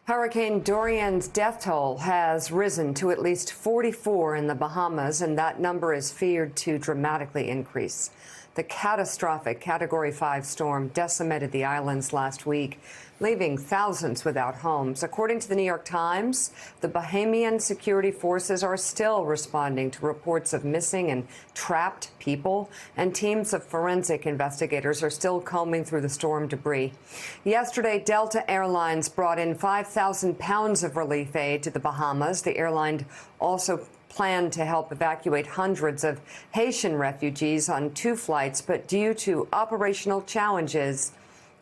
Hurricane Dorian's death toll has risen to at least 44 in the Bahamas, and that number is feared to dramatically increase. The catastrophic Category 5 storm decimated the islands last week, leaving thousands without homes. According to the New York Times, the Bahamian security forces are still responding to reports of missing and trapped people, and teams of forensic investigators are still combing through the storm debris. Yesterday, Delta Airlines brought in 5,000 pounds of relief aid to the Bahamas. The airline also planned to help evacuate hundreds of Haitian refugees on 2 flights, but due to operational challenges,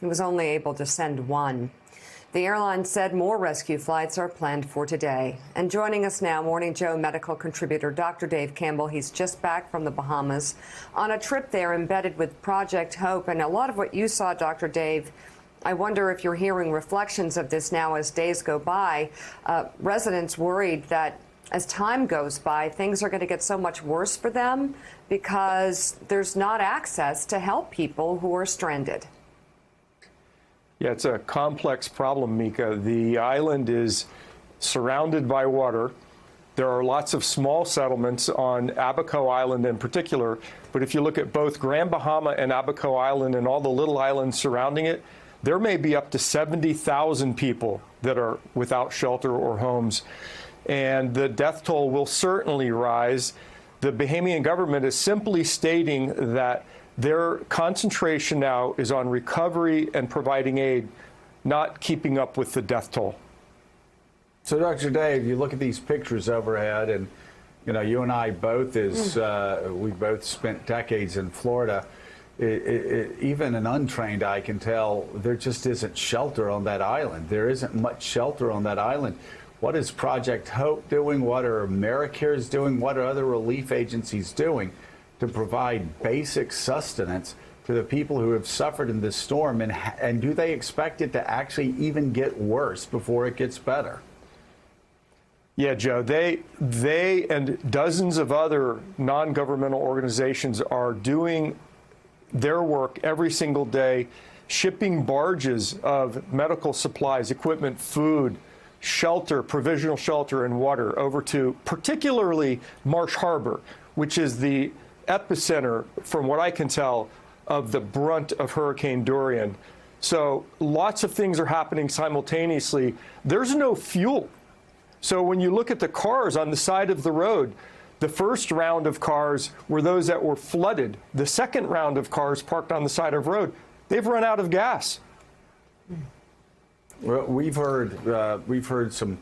it was only able to send 1. The airline said more rescue flights are planned for today. And joining us now, Morning Joe medical contributor Dr. Dave Campbell. He's just back from the Bahamas on a trip there embedded with Project Hope. And a lot of what you saw, Dr. Dave, I wonder if you're hearing reflections of this now as days go by. Residents worried that as time goes by, things are going to get so much worse for them because there's not access to help people who are stranded. Yeah, it's a complex problem, Mika. The island is surrounded by water. There are lots of small settlements on Abaco Island in particular, but if you look at both Grand Bahama and Abaco Island and all the little islands surrounding it, there may be up to 70,000 people that are without shelter or homes. And the death toll will certainly rise. The Bahamian government is simply stating that their concentration now is on recovery and providing aid, not keeping up with the death toll. So, Dr. Dave, you look at these pictures overhead, and you and I both, we both spent decades in Florida. Even an untrained eye can tell there just isn't shelter on that island. There isn't much shelter on that island. What is Project Hope doing? What are AmeriCares doing? What are other relief agencies doing to provide basic sustenance to the people who have suffered in this storm? And do they expect it to actually even get worse before it gets better? Yeah, Joe, they and dozens of other non-governmental organizations are doing their work every single day, shipping barges of medical supplies, equipment, food, shelter, provisional shelter, and water over to particularly Marsh Harbor, which is the epicenter, from what I can tell, of the brunt of Hurricane Dorian. So lots of things are happening simultaneously. There's no fuel. So when you look at the cars on the side of the road, the first round of cars were those that were flooded. The second round of cars parked on the side of the road, they've run out of gas. Well, we've heard some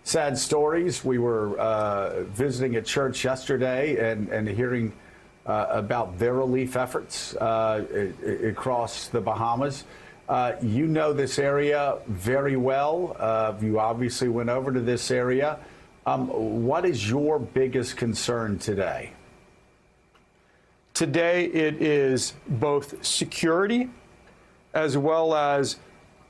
sad stories. We were visiting a church yesterday and hearing about their relief efforts across the Bahamas. You know this area very well. You obviously went over to this area. What is your biggest concern today? Today it is both security as well as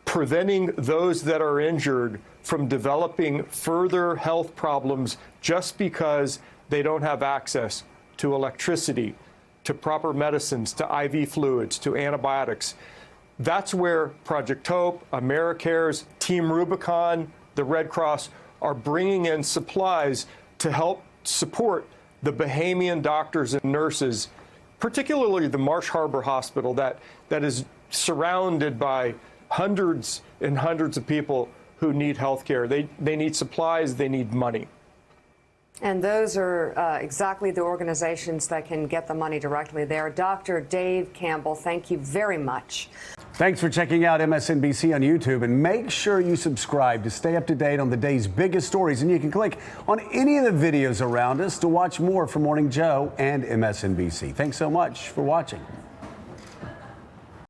preventing those that are injured from developing further health problems just because they don't have access to electricity, to proper medicines, to IV fluids, to antibiotics. That's where Project Hope, AmeriCares, Team Rubicon, the Red Cross are bringing in supplies to help support the Bahamian doctors and nurses, particularly the Marsh Harbor Hospital that is surrounded by hundreds and hundreds of people who need health care. They need supplies, they need money. And those are exactly the organizations that can get the money directly there. Dr. Dave Campbell, thank you very much. Thanks for checking out MSNBC on YouTube, and make sure you subscribe to stay up to date on the day's biggest stories. And you can click on any of the videos around us to watch more from Morning Joe and MSNBC. Thanks so much for watching.